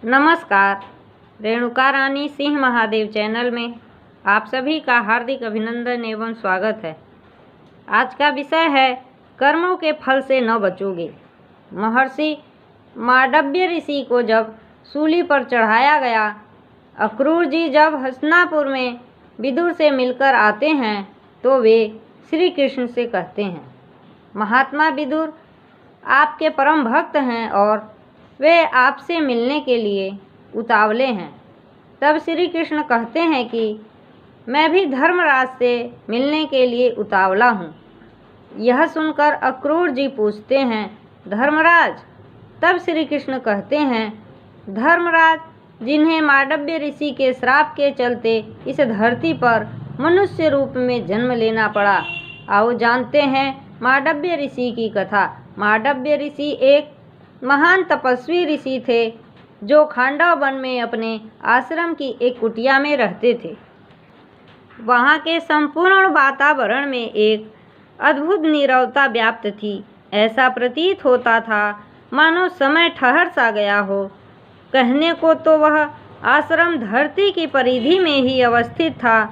नमस्कार। रेणुका रानी सिंह महादेव चैनल में आप सभी का हार्दिक अभिनंदन एवं स्वागत है। आज का विषय है कर्मों के फल से न बचोगे। महर्षि मांडव्य ऋषि को जब सूली पर चढ़ाया गया, अक्रूर जी जब हस्तिनापुर में विदुर से मिलकर आते हैं तो वे श्री कृष्ण से कहते हैं, महात्मा विदुर आपके परम भक्त हैं और वे आपसे मिलने के लिए उतावले हैं। तब श्री कृष्ण कहते हैं कि मैं भी धर्मराज से मिलने के लिए उतावला हूँ। यह सुनकर अक्रूर जी पूछते हैं, धर्मराज? तब श्री कृष्ण कहते हैं, धर्मराज जिन्हें मांडव्य ऋषि के श्राप के चलते इस धरती पर मनुष्य रूप में जन्म लेना पड़ा। आओ जानते हैं मांडव्य ऋषि की कथा। मांडव्य ऋषि एक महान तपस्वी ऋषि थे जो खांडव वन में अपने आश्रम की एक कुटिया में रहते थे। वहाँ के संपूर्ण वातावरण में एक अद्भुत नीरवता व्याप्त थी। ऐसा प्रतीत होता था मानो समय ठहर सा गया हो। कहने को तो वह आश्रम धरती की परिधि में ही अवस्थित था,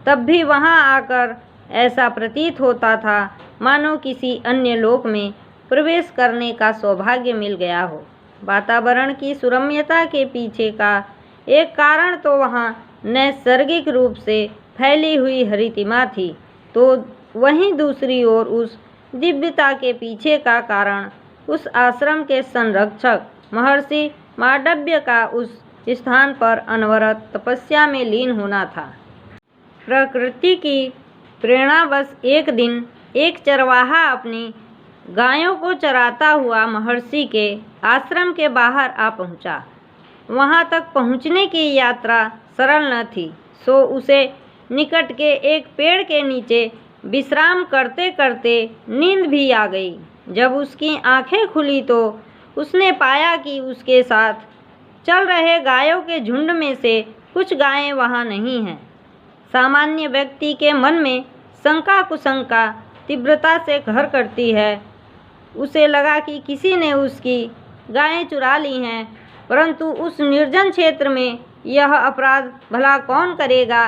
तब भी वहाँ आकर ऐसा प्रतीत होता था मानो किसी अन्य लोक में प्रवेश करने का सौभाग्य मिल गया हो। वातावरण की सुरम्यता के पीछे का एक कारण तो वहाँ नैसर्गिक रूप से फैली हुई हरितिमा थी, तो वहीं दूसरी ओर उस दिव्यता के पीछे का कारण उस आश्रम के संरक्षक महर्षि मांडव्य का उस स्थान पर अनवरत तपस्या में लीन होना था। प्रकृति की प्रेरणावश एक दिन एक चरवाहा अपनी गायों को चराता हुआ महर्षि के आश्रम के बाहर आ पहुंचा। वहां तक पहुंचने की यात्रा सरल न थी, सो उसे निकट के एक पेड़ के नीचे विश्राम करते करते नींद भी आ गई। जब उसकी आंखें खुली तो उसने पाया कि उसके साथ चल रहे गायों के झुंड में से कुछ गायें वहां नहीं हैं। सामान्य व्यक्ति के मन में शंका कुशंका तीव्रता से घर करती है। उसे लगा कि किसी ने उसकी गायें चुरा ली हैं, परंतु उस निर्जन क्षेत्र में यह अपराध भला कौन करेगा।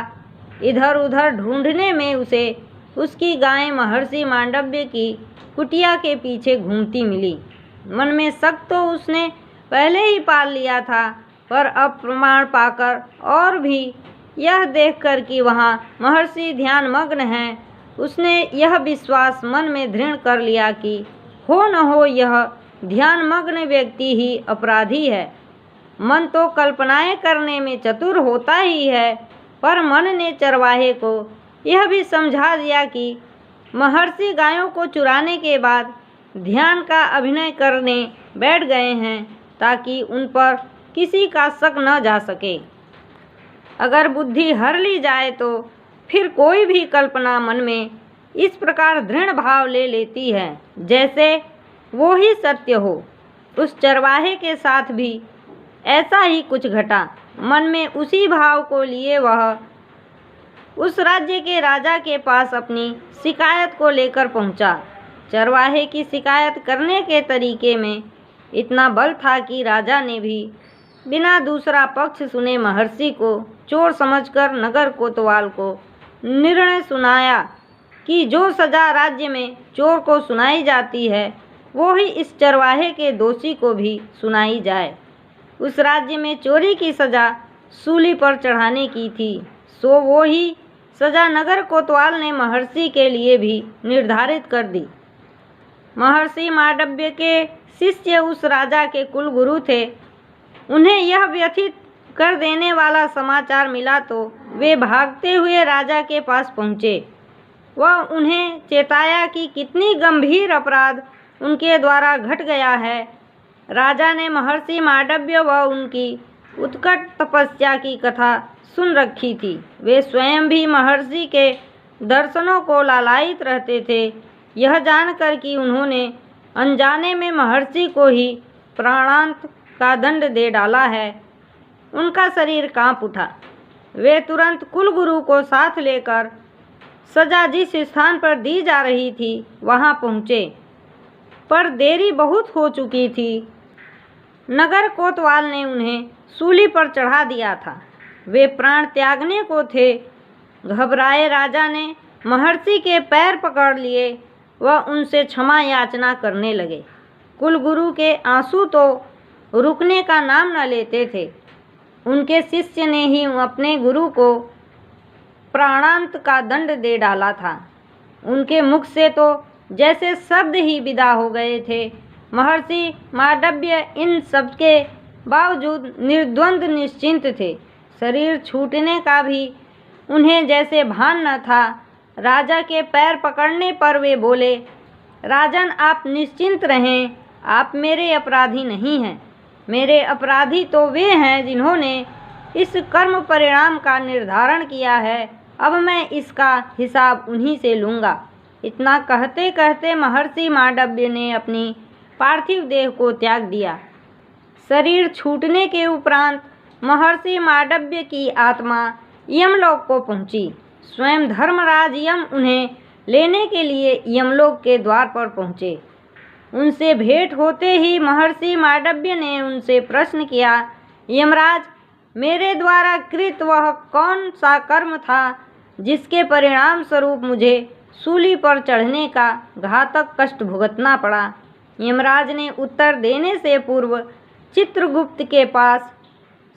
इधर उधर ढूंढने में उसे उसकी गायें महर्षि मांडव्य की कुटिया के पीछे घूमती मिली। मन में शक तो उसने पहले ही पाल लिया था, पर अब प्रमाण पाकर और भी यह देखकर कि वहाँ महर्षि ध्यानमग्न हैं, उसने यह विश्वास मन में दृढ़ कर लिया कि हो न हो यह ध्यानमग्न व्यक्ति ही अपराधी है। मन तो कल्पनाएं करने में चतुर होता ही है, पर मन ने चरवाहे को यह भी समझा दिया कि महर्षि गायों को चुराने के बाद ध्यान का अभिनय करने बैठ गए हैं, ताकि उन पर किसी का शक न जा सके। अगर बुद्धि हर ली जाए तो फिर कोई भी कल्पना मन में इस प्रकार दृढ़ भाव ले लेती है जैसे वो ही सत्य हो। उस चरवाहे के साथ भी ऐसा ही कुछ घटा। मन में उसी भाव को लिए वह उस राज्य के राजा के पास अपनी शिकायत को लेकर पहुंचा। चरवाहे की शिकायत करने के तरीके में इतना बल था कि राजा ने भी बिना दूसरा पक्ष सुने महर्षि को चोर समझकर नगर कोतवाल को निर्णय सुनाया कि जो सजा राज्य में चोर को सुनाई जाती है वो ही इस चरवाहे के दोषी को भी सुनाई जाए। उस राज्य में चोरी की सजा सूली पर चढ़ाने की थी, सो वो ही सजा नगर कोतवाल ने महर्षि के लिए भी निर्धारित कर दी। महर्षि मांडव्य के शिष्य उस राजा के कुलगुरु थे। उन्हें यह व्यथित कर देने वाला समाचार मिला तो वे भागते हुए राजा के पास पहुँचे। वह उन्हें चेताया कि कितनी गंभीर अपराध उनके द्वारा घट गया है। राजा ने महर्षि मांडव्य व उनकी उत्कट तपस्या की कथा सुन रखी थी। वे स्वयं भी महर्षि के दर्शनों को लालायित रहते थे। यह जानकर कि उन्होंने अनजाने में महर्षि को ही प्राणांत का दंड दे डाला है, उनका शरीर कांप उठा। वे तुरंत कुलगुरु को साथ लेकर सजा जिस स्थान पर दी जा रही थी वहां पहुँचे, पर देरी बहुत हो चुकी थी। नगर कोतवाल ने उन्हें सूली पर चढ़ा दिया था। वे प्राण त्यागने को थे। घबराए राजा ने महर्षि के पैर पकड़ लिए व उनसे क्षमा याचना करने लगे। कुलगुरु के आंसू तो रुकने का नाम न लेते थे। उनके शिष्य ने ही अपने गुरु को प्राणांत का दंड दे डाला था। उनके मुख से तो जैसे शब्द ही विदा हो गए थे। महर्षि मांडव्य इन सबके बावजूद निर्द्वंद निश्चिंत थे। शरीर छूटने का भी उन्हें जैसे भान न था। राजा के पैर पकड़ने पर वे बोले, राजन, आप निश्चिंत रहें, आप मेरे अपराधी नहीं हैं। मेरे अपराधी तो वे हैं जिन्होंने इस कर्म परिणाम का निर्धारण किया है। अब मैं इसका हिसाब उन्हीं से लूँगा। इतना कहते कहते महर्षि मांडव्य ने अपनी पार्थिव देह को त्याग दिया। शरीर छूटने के उपरांत महर्षि मांडव्य की आत्मा यमलोक को पहुंची। स्वयं धर्मराज यम उन्हें लेने के लिए यमलोक के द्वार पर पहुँचे। उनसे भेंट होते ही महर्षि मांडव्य ने उनसे प्रश्न किया, यमराज, मेरे द्वारा कृत वह कौन सा कर्म था जिसके परिणाम स्वरूप मुझे सूली पर चढ़ने का घातक कष्ट भुगतना पड़ा? यमराज ने उत्तर देने से पूर्व चित्रगुप्त के पास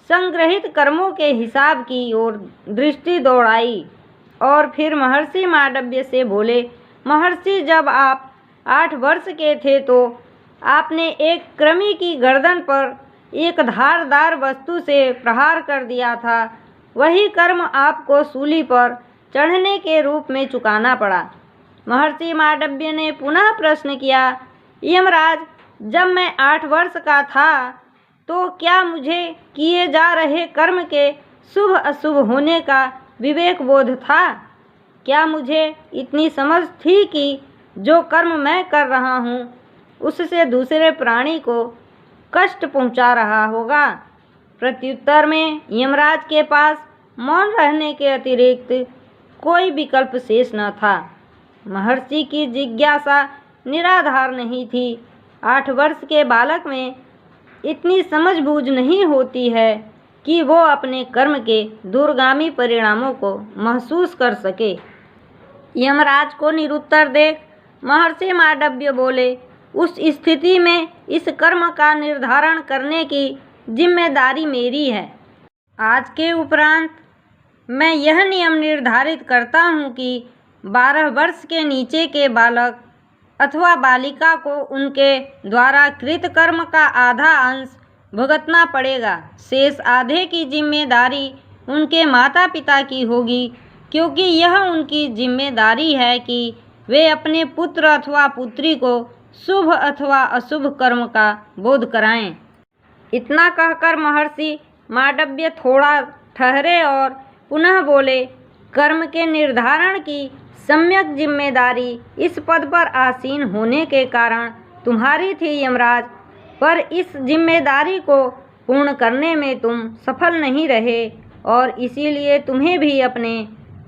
संग्रहित कर्मों के हिसाब की ओर दृष्टि दौड़ाई और फिर महर्षि मांडव्य से बोले, महर्षि, जब आप 8 वर्ष के थे तो आपने एक कृमि की गर्दन पर एक धारदार वस्तु से प्रहार कर दिया था। वही कर्म आपको सूली पर चढ़ने के रूप में चुकाना पड़ा। महर्षि मांडव्य ने पुनः प्रश्न किया, यमराज, जब मैं 8 वर्ष का था तो क्या मुझे किए जा रहे कर्म के शुभ अशुभ होने का विवेक बोध था? क्या मुझे इतनी समझ थी कि जो कर्म मैं कर रहा हूँ उससे दूसरे प्राणी को कष्ट पहुँचा रहा होगा? प्रत्युत्तर में यमराज के पास मौन रहने के अतिरिक्त कोई विकल्प शेष न था। महर्षि की जिज्ञासा निराधार नहीं थी। 8 वर्ष के बालक में इतनी समझबूझ नहीं होती है कि वो अपने कर्म के दूरगामी परिणामों को महसूस कर सके। यमराज को निरुत्तर देख महर्षि मांडव्य बोले, उस स्थिति में इस कर्म का निर्धारण करने की जिम्मेदारी मेरी है। आज के उपरांत मैं यह नियम निर्धारित करता हूँ कि 12 वर्ष के नीचे के बालक अथवा बालिका को उनके द्वारा कृत कर्म का आधा अंश भुगतना पड़ेगा। शेष आधे की जिम्मेदारी उनके माता पिता की होगी, क्योंकि यह उनकी जिम्मेदारी है कि वे अपने पुत्र अथवा पुत्री को शुभ अथवा अशुभ कर्म का बोध कराएं। इतना कहकर महर्षि मांडव्य थोड़ा ठहरे और पुनः बोले, कर्म के निर्धारण की सम्यक जिम्मेदारी इस पद पर आसीन होने के कारण तुम्हारी थी यमराज, पर इस जिम्मेदारी को पूर्ण करने में तुम सफल नहीं रहे और इसीलिए तुम्हें भी अपने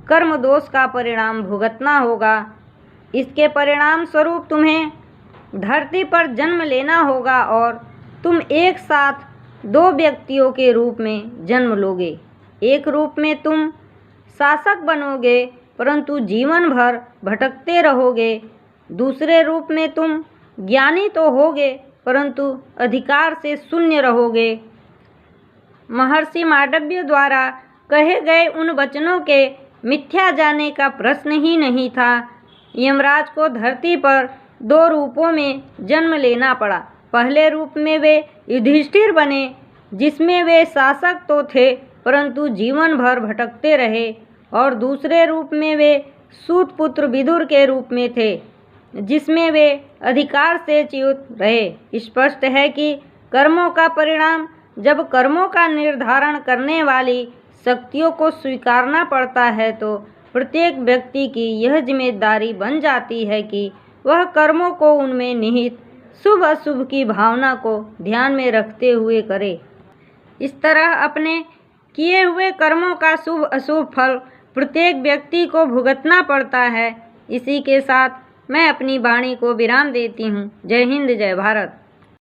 कर्म दोष का परिणाम भुगतना होगा। इसके परिणाम स्वरूप तुम्हें धरती पर जन्म लेना होगा और तुम एक साथ 2 व्यक्तियों के रूप में जन्म लोगे। एक रूप में तुम शासक बनोगे परंतु जीवन भर भटकते रहोगे। दूसरे रूप में तुम ज्ञानी तो होगे परंतु अधिकार से शून्य रहोगे। महर्षि मांडव्य द्वारा कहे गए उन वचनों के मिथ्या जाने का प्रश्न ही नहीं था। यमराज को धरती पर 2 रूपों में जन्म लेना पड़ा। पहले रूप में वे युधिष्ठिर बने, जिसमें वे शासक तो थे परंतु जीवन भर भटकते रहे, और दूसरे रूप में वे सूत पुत्र विदुर के रूप में थे, जिसमें वे अधिकार से च्युत रहे। स्पष्ट है कि कर्मों का परिणाम जब कर्मों का निर्धारण करने वाली शक्तियों को स्वीकारना पड़ता है तो प्रत्येक व्यक्ति की यह जिम्मेदारी बन जाती है कि वह कर्मों को उनमें निहित शुभ अशुभ की भावना को ध्यान में रखते हुए करे। इस तरह अपने किए हुए कर्मों का शुभ अशुभ फल प्रत्येक व्यक्ति को भुगतना पड़ता है। इसी के साथ मैं अपनी वाणी को विराम देती हूँ। जय हिंद, जय भारत।